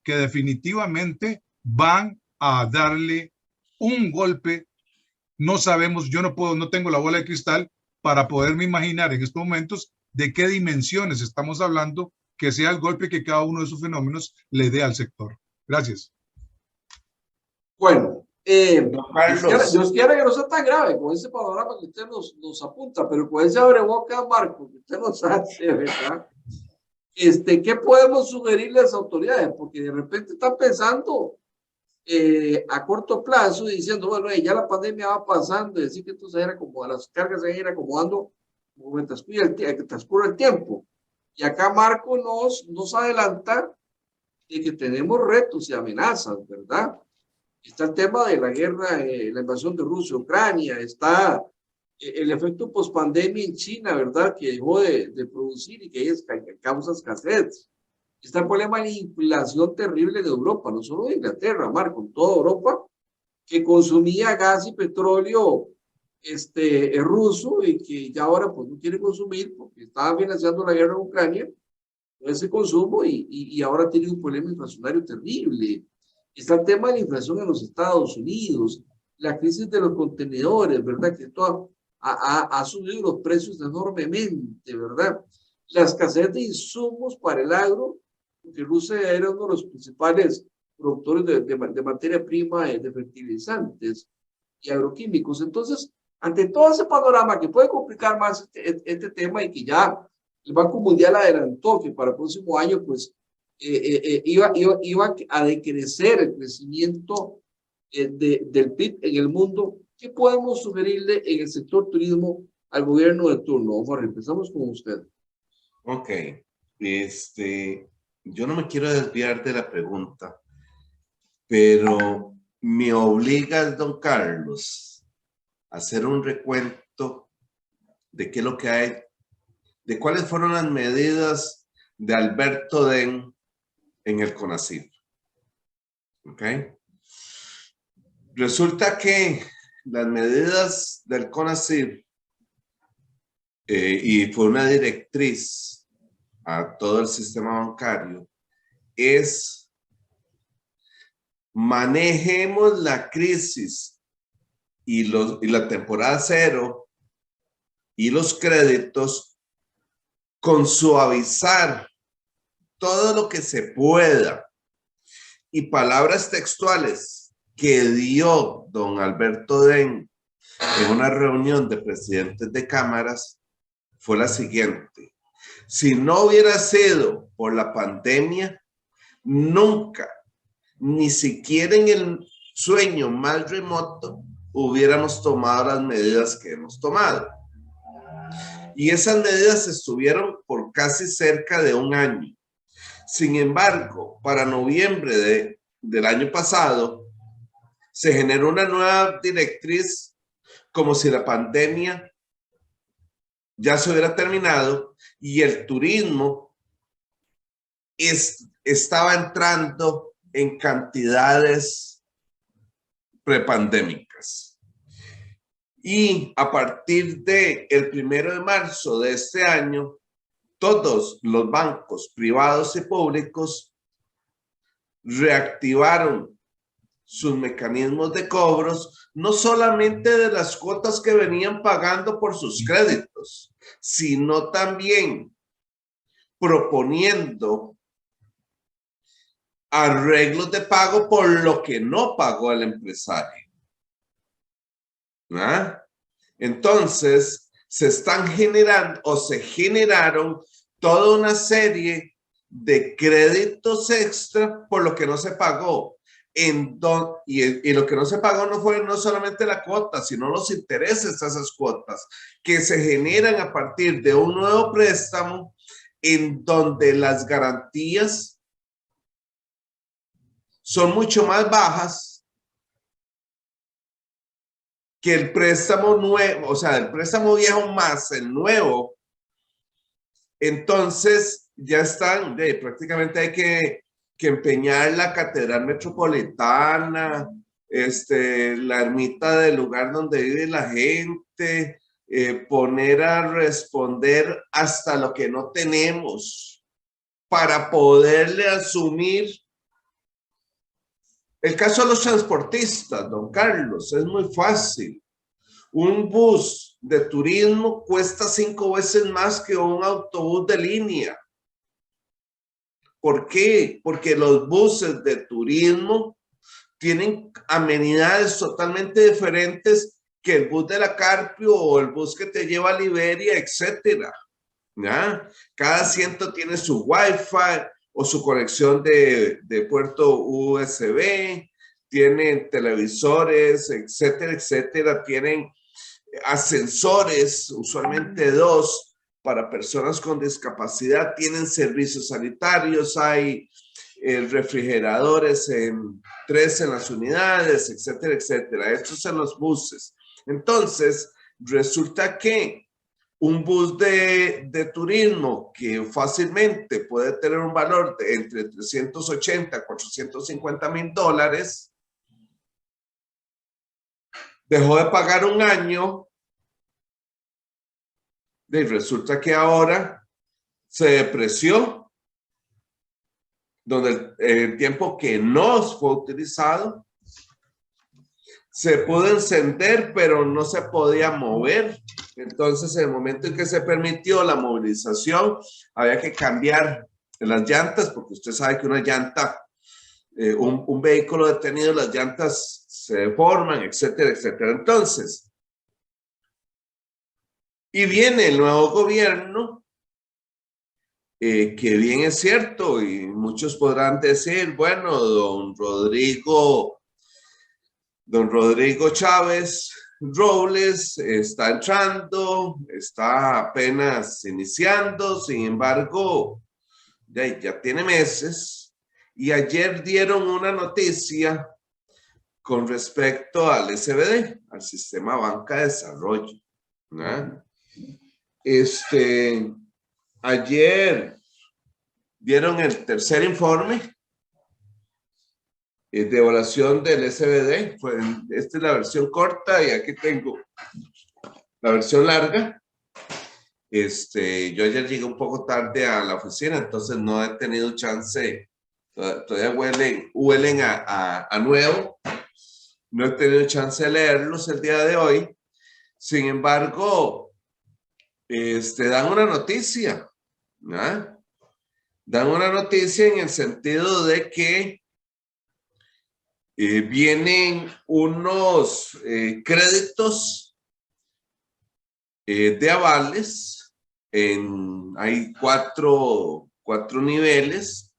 que definitivamente van a darle un golpe. No sabemos, yo no tengo la bola de cristal para poderme imaginar en estos momentos de qué dimensiones estamos hablando, que sea el golpe que cada uno de esos fenómenos le dé al sector. Gracias. Bueno, Dios quiera que no sea tan grave con ese panorama que usted nos apunta, pero con ese abreboca, Marco, que usted nos hace, ¿verdad? ¿Qué podemos sugerirle a las autoridades? Porque de repente están pensando a corto plazo y diciendo, bueno, ya la pandemia va pasando, y decir que esto se era como las cargas se van a ir acomodando como transcurre el tiempo. Y acá Marco nos adelanta de que tenemos retos y amenazas, ¿verdad? Está el tema de la guerra, la invasión de Rusia, Ucrania, está el efecto pospandemia en China, ¿verdad? Que dejó de producir y que causa escasez. Está el problema de la inflación terrible de Europa, no solo de Inglaterra, Marco, en toda Europa, que consumía gas y petróleo ruso y que ya ahora pues no quiere consumir porque estaba financiando la guerra en Ucrania, ese consumo y ahora tiene un problema inflacionario terrible. Está el tema de la inflación en los Estados Unidos, la crisis de los contenedores, ¿verdad? Que esto ha subido los precios enormemente, ¿verdad? La escasez de insumos para el agro, porque Rusia era uno de los principales productores de materia prima de fertilizantes y agroquímicos. Entonces, ante todo ese panorama que puede complicar más este tema y que ya el Banco Mundial adelantó que para el próximo año, pues, iba a decrecer el crecimiento del PIB en el mundo, ¿qué podemos sugerirle en el sector turismo al gobierno de turno? Jorge, empezamos con usted. Ok, yo no me quiero desviar de la pregunta, pero me obliga el don Carlos a hacer un recuento de qué es lo que hay, de cuáles fueron las medidas de Alberto Den en el CONACYT. ¿Ok? Resulta que las medidas del CONACYT, y fue una directriz a todo el sistema bancario, es manejemos la crisis y la temporada cero y los créditos con suavizar todo lo que se pueda. Y palabras textuales que dio don Alberto Den en una reunión de presidentes de cámaras fue la siguiente: si no hubiera sido por la pandemia, nunca, ni siquiera en el sueño más remoto, hubiéramos tomado las medidas que hemos tomado. Y esas medidas estuvieron por casi cerca de un año. Sin embargo, para noviembre del año pasado, se generó una nueva directriz como si la pandemia ya se hubiera terminado y el turismo estaba entrando en cantidades prepandémicas. Y a partir del 1 de marzo de este año, todos los bancos privados y públicos reactivaron sus mecanismos de cobros, no solamente de las cuotas que venían pagando por sus créditos, sino también proponiendo arreglos de pago por lo que no pagó el empresario. ¿Ah? Entonces, se están generando o se generaron toda una serie de créditos extra por lo que no se pagó. Y lo que no se pagó no fue no solamente la cuota, sino los intereses a esas cuotas que se generan a partir de un nuevo préstamo en donde las garantías son mucho más bajas que el préstamo nuevo, o sea, el préstamo viejo más el nuevo. Entonces ya están, prácticamente hay que empeñar la Catedral Metropolitana, la ermita del lugar donde vive la gente, poner a responder hasta lo que no tenemos para poderle asumir. El caso de los transportistas, don Carlos, es muy fácil. Un bus de turismo cuesta 5 veces más que un autobús de línea. ¿Por qué? Porque los buses de turismo tienen amenidades totalmente diferentes que el bus de la Carpio o el bus que te lleva a Liberia, etcétera. ¿Ya? Cada asiento tiene su Wi-Fi o su conexión de puerto USB, tienen televisores, etcétera, etcétera, tienen ascensores, usualmente 2 para personas con discapacidad, tienen servicios sanitarios, hay refrigeradores, 3 en las unidades, etcétera, etcétera. Esto es en los buses. Entonces, resulta que un bus de turismo que fácilmente puede tener un valor de entre 380 a 450 mil dólares, dejó de pagar un año y resulta que ahora se depreció, donde el tiempo que no fue utilizado se pudo encender, pero no se podía mover. Entonces, en el momento en que se permitió la movilización, había que cambiar las llantas, porque usted sabe que una llanta, un vehículo detenido, las llantas se deforman, etcétera, etcétera. Entonces, y viene el nuevo gobierno, que bien es cierto, y muchos podrán decir, bueno, don Rodrigo Chávez Robles está entrando, está apenas iniciando, sin embargo, ya tiene meses, y ayer dieron una noticia con respecto al SBD, al Sistema Banca de Desarrollo, ¿no? Ayer dieron el tercer informe de evaluación del SBD. Esta es la versión corta y aquí tengo la versión larga. Yo ayer llegué un poco tarde a la oficina, entonces no he tenido chance, todavía huelen a nuevo. No he tenido chance de leerlos el día de hoy. Sin embargo, dan una noticia, ¿no? Dan una noticia en el sentido de que vienen unos créditos de avales. Hay cuatro niveles,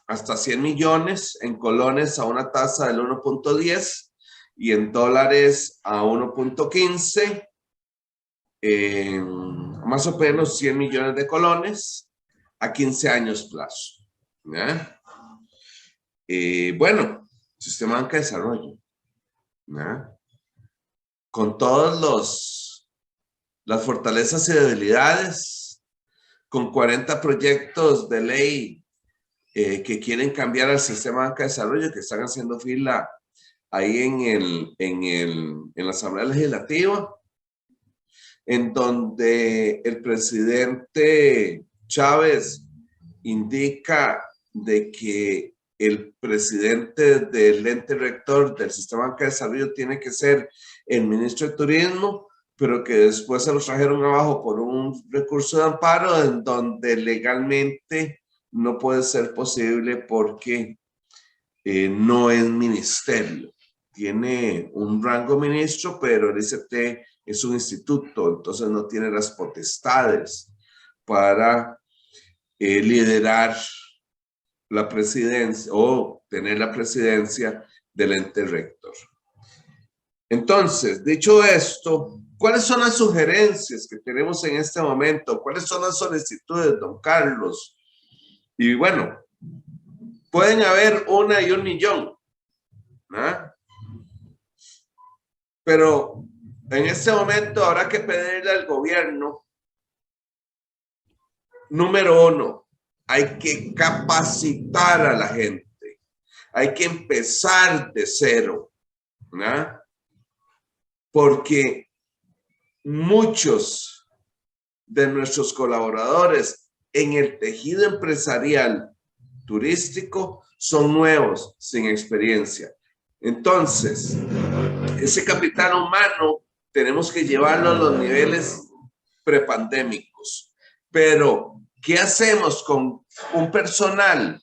hasta 100 millones, en colones a una tasa del 1.10 y en dólares a 1.15. Más o menos 100 millones de colones a 15 años plazo. ¿Ya? Bueno, Sistema Banca de Desarrollo, ¿ya? Con todas las fortalezas y debilidades, con 40 proyectos de ley que quieren cambiar al Sistema Banca de Desarrollo, que están haciendo fila ahí en la Asamblea Legislativa, en donde el presidente Chávez indica de que el presidente del ente rector del Sistema Banca de Desarrollo tiene que ser el ministro de Turismo, pero que después se lo trajeron abajo por un recurso de amparo en donde legalmente no puede ser posible porque no es ministerio. Tiene un rango ministro, pero el ICT es un instituto, entonces no tiene las potestades para liderar la presidencia o tener la presidencia del ente rector. Entonces, dicho esto, ¿cuáles son las sugerencias que tenemos en este momento? ¿Cuáles son las solicitudes, don Carlos? Y bueno, pueden haber 1 y 1 millón, ¿no? Pero en este momento habrá que pedirle al gobierno, número 1, hay que capacitar a la gente, hay que empezar de cero, ¿no? Porque muchos de nuestros colaboradores en el tejido empresarial turístico son nuevos, sin experiencia. Entonces, ese capital humano tenemos que llevarlo a los niveles prepandémicos. Pero, ¿qué hacemos con un personal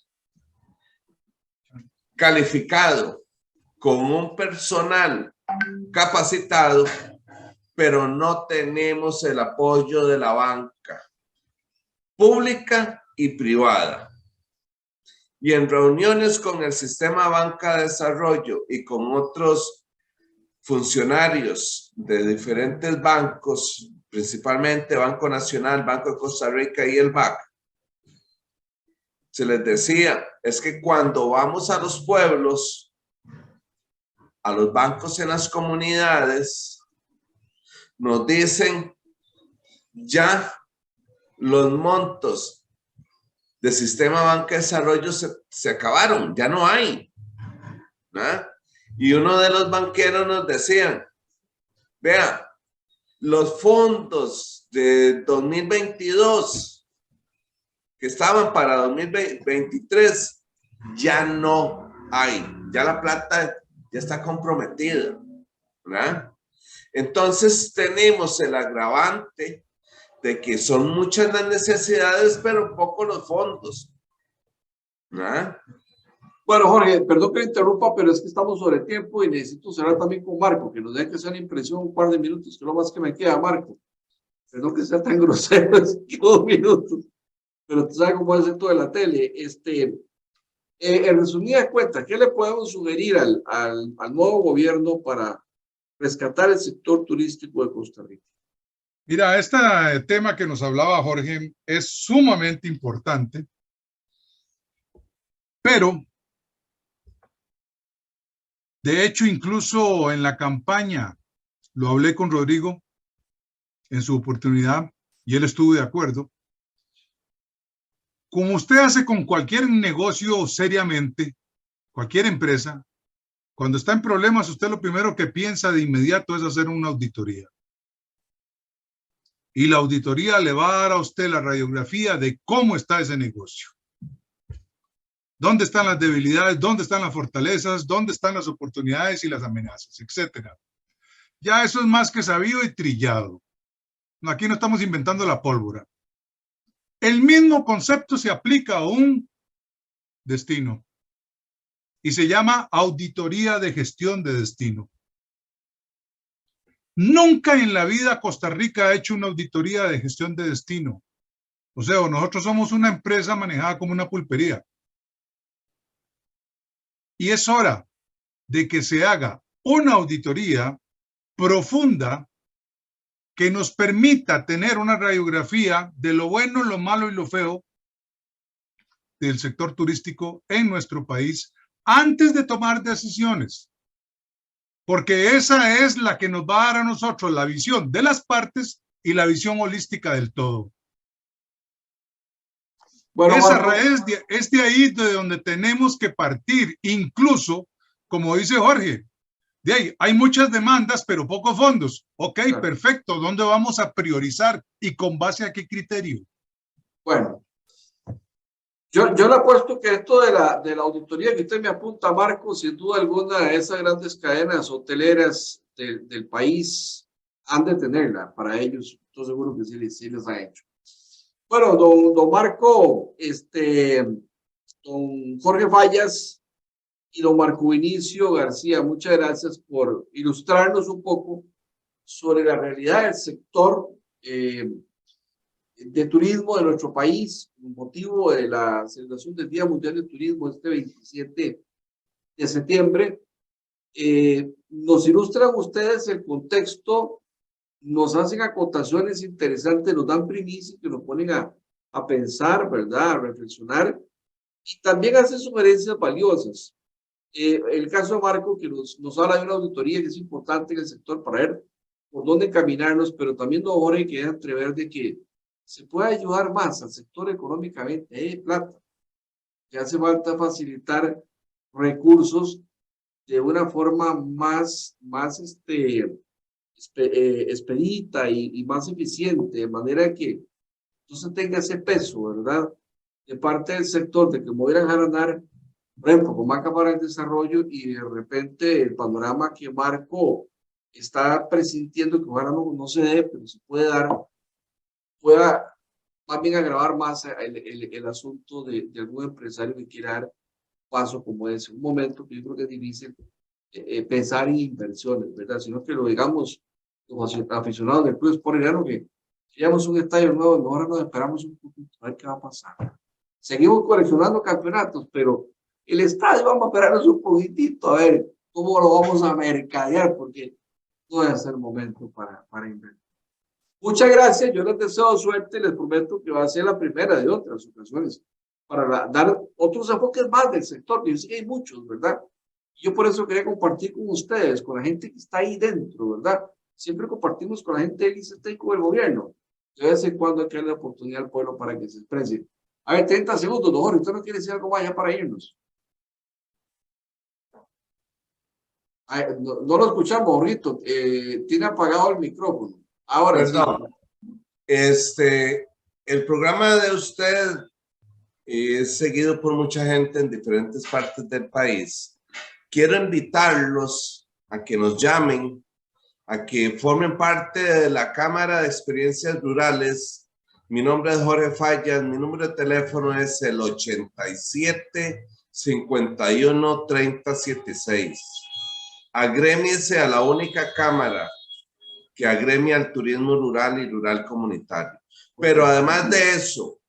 calificado, con un personal capacitado, pero no tenemos el apoyo de la banca pública y privada? Y en reuniones con el Sistema Banca de Desarrollo y con otros funcionarios de diferentes bancos, principalmente Banco Nacional, Banco de Costa Rica y el BAC, se les decía, es que cuando vamos a los pueblos, a los bancos en las comunidades, nos dicen ya los montos del sistema banca de desarrollo se acabaron, ya no hay, ¿verdad? Y uno de los banqueros nos decía, vea, los fondos de 2022 que estaban para 2023 ya no hay, ya la plata ya está comprometida, ¿verdad? Entonces tenemos el agravante de que son muchas las necesidades, pero poco los fondos, ¿verdad? Bueno, Jorge, perdón que me interrumpa, pero es que estamos sobre tiempo y necesito cerrar también con Marco, que nos deje que sea una impresión un par de minutos, que es lo más que me queda, Marco. Perdón que sea tan grosero, es que 2 minutos, pero tú sabes cómo es esto de la tele. En resumida cuenta, ¿qué le podemos sugerir al nuevo gobierno para rescatar el sector turístico de Costa Rica? Mira, este tema que nos hablaba Jorge es sumamente importante, pero de hecho incluso en la campaña lo hablé con Rodrigo en su oportunidad y él estuvo de acuerdo. Como usted hace con cualquier negocio seriamente, cualquier empresa, cuando está en problemas, usted lo primero que piensa de inmediato es hacer una auditoría. Y la auditoría le va a dar a usted la radiografía de cómo está ese negocio. ¿Dónde están las debilidades? ¿Dónde están las fortalezas? ¿Dónde están las oportunidades y las amenazas? Etcétera. Ya eso es más que sabido y trillado. Aquí no estamos inventando la pólvora. El mismo concepto se aplica a un destino y se llama auditoría de gestión de destino. Nunca en la vida Costa Rica ha hecho una auditoría de gestión de destino. O sea, nosotros somos una empresa manejada como una pulpería. Y es hora de que se haga una auditoría profunda que nos permita tener una radiografía de lo bueno, lo malo y lo feo del sector turístico en nuestro país antes de tomar decisiones. Porque esa es la que nos va a dar a nosotros la visión de las partes y la visión holística del todo. Bueno, es de ahí de donde tenemos que partir. Incluso, como dice Jorge, de ahí hay muchas demandas, pero pocos fondos. Ok, claro. Perfecto. ¿Dónde vamos a priorizar y con base a qué criterio? Bueno, yo le apuesto que esto de la auditoría que usted me apunta, Marco, sin duda alguna, de esas grandes cadenas hoteleras del país han de tenerla para ellos. Estoy seguro que sí les ha hecho. Bueno, don Marco, don Jorge Fallas y don Marco Vinicio García, muchas gracias por ilustrarnos un poco sobre la realidad del sector de turismo de nuestro país, con motivo de la celebración del Día Mundial del Turismo este 27 de septiembre. Nos ilustran ustedes el contexto, nos hacen acotaciones interesantes, nos dan primicias que nos ponen a pensar, ¿verdad? A reflexionar, y también hacen sugerencias valiosas. El caso de Marco, que nos habla de una auditoría que es importante en el sector para ver por dónde caminarnos, pero también don Jorge que deja entrever de que se puede ayudar más al sector económicamente, plata, que hace falta facilitar recursos de una forma más expedita y más eficiente, de manera que no se tenga ese peso, ¿verdad? De parte del sector, de que me voy a dejar andar, por ejemplo, con Banca para el Desarrollo, y de repente el panorama que Marco está presintiendo, que ojalá no se dé, pero se puede dar, pueda más bien agravar más el asunto de algún empresario que quiera dar paso como ese. Un momento que yo creo que es difícil pensar en inversiones, ¿verdad? Sino que lo digamos los aficionados del Club Sport Herediano, que queríamos un estadio nuevo, mejor nos esperamos un poquito a ver qué va a pasar. Seguimos coleccionando campeonatos, pero el estadio vamos a esperarnos un poquitito a ver cómo lo vamos a mercadear, porque no debe ser momento para invertir. Muchas gracias, yo les deseo suerte, les prometo que va a ser la primera de otras ocasiones para dar otros enfoques más del sector. Yo sé que hay muchos, ¿verdad? Yo por eso quería compartir con ustedes, con la gente que está ahí dentro, ¿verdad? Siempre compartimos con la gente del ICT y con el gobierno. De vez en cuando hay que darle la oportunidad al pueblo para que se exprese. A ver, 30 segundos, don Jorge, ¿usted no quiere decir algo más ya para irnos? No lo escuchamos, Jorrito. Tiene apagado el micrófono. Ahora perdón. Sí. El programa de usted es seguido por mucha gente en diferentes partes del país. Quiero invitarlos a que nos llamen, a que formen parte de la Cámara de Experiencias Rurales. Mi nombre es Jorge Fallas, mi número de teléfono es el 87 51 30 76. Agrémiese a la única cámara que agremia al turismo rural y rural comunitario. Pero además de eso,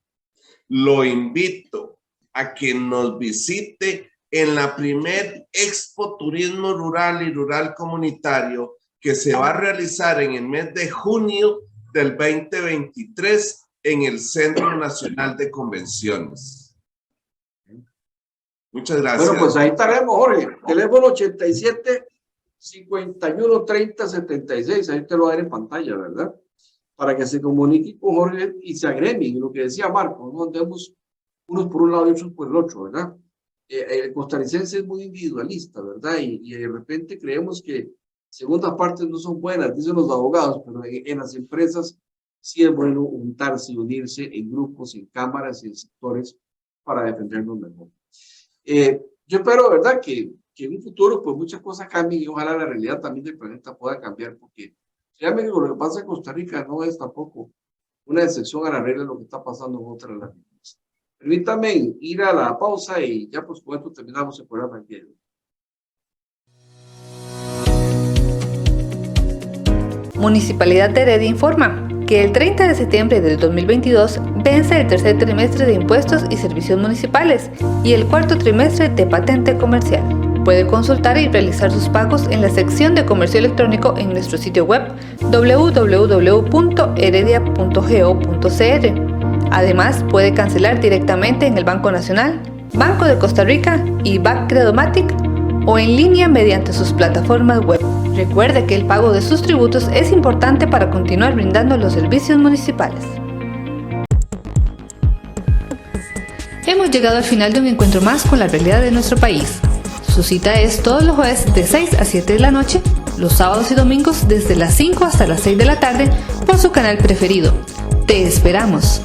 lo invito a que nos visite en la primer Expo Turismo Rural y Rural Comunitario que se va a realizar en el mes de junio del 2023 en el Centro Nacional de Convenciones. Muchas gracias. Bueno, pues ahí estaremos, Jorge. Teléfono 87 51 30 76. Ahí te lo voy a dar en pantalla, ¿verdad? Para que se comunique con Jorge y se agremien. Lo que decía Marco, no andemos unos por un lado y otros por el otro, ¿verdad? El costarricense es muy individualista, ¿verdad? Y de repente creemos que segundas partes no son buenas, dicen los abogados, pero en las empresas sí es bueno juntarse y unirse en grupos, en cámaras y en sectores para defendernos mejor. Yo espero, ¿verdad?, que en un futuro pues muchas cosas cambien y ojalá la realidad también del planeta pueda cambiar, porque realmente lo que pasa en Costa Rica no es tampoco una excepción a la regla de lo que está pasando en otras latitudes. Permítame ir a la pausa y ya pues con esto terminamos el programa. Municipalidad de Heredia informa que el 30 de septiembre del 2022 vence el tercer trimestre de impuestos y servicios municipales y el cuarto trimestre de patente comercial. Puede consultar y realizar sus pagos en la sección de comercio electrónico en nuestro sitio web www.heredia.go.cr. Además, puede cancelar directamente en el Banco Nacional, Banco de Costa Rica y BAC Credomatic o en línea mediante sus plataformas web. Recuerde que el pago de sus tributos es importante para continuar brindando los servicios municipales. Hemos llegado al final de un encuentro más con la realidad de nuestro país. Su cita es todos los jueves de 6 a 7 de la noche, los sábados y domingos desde las 5 hasta las 6 de la tarde por su canal preferido. ¡Te esperamos!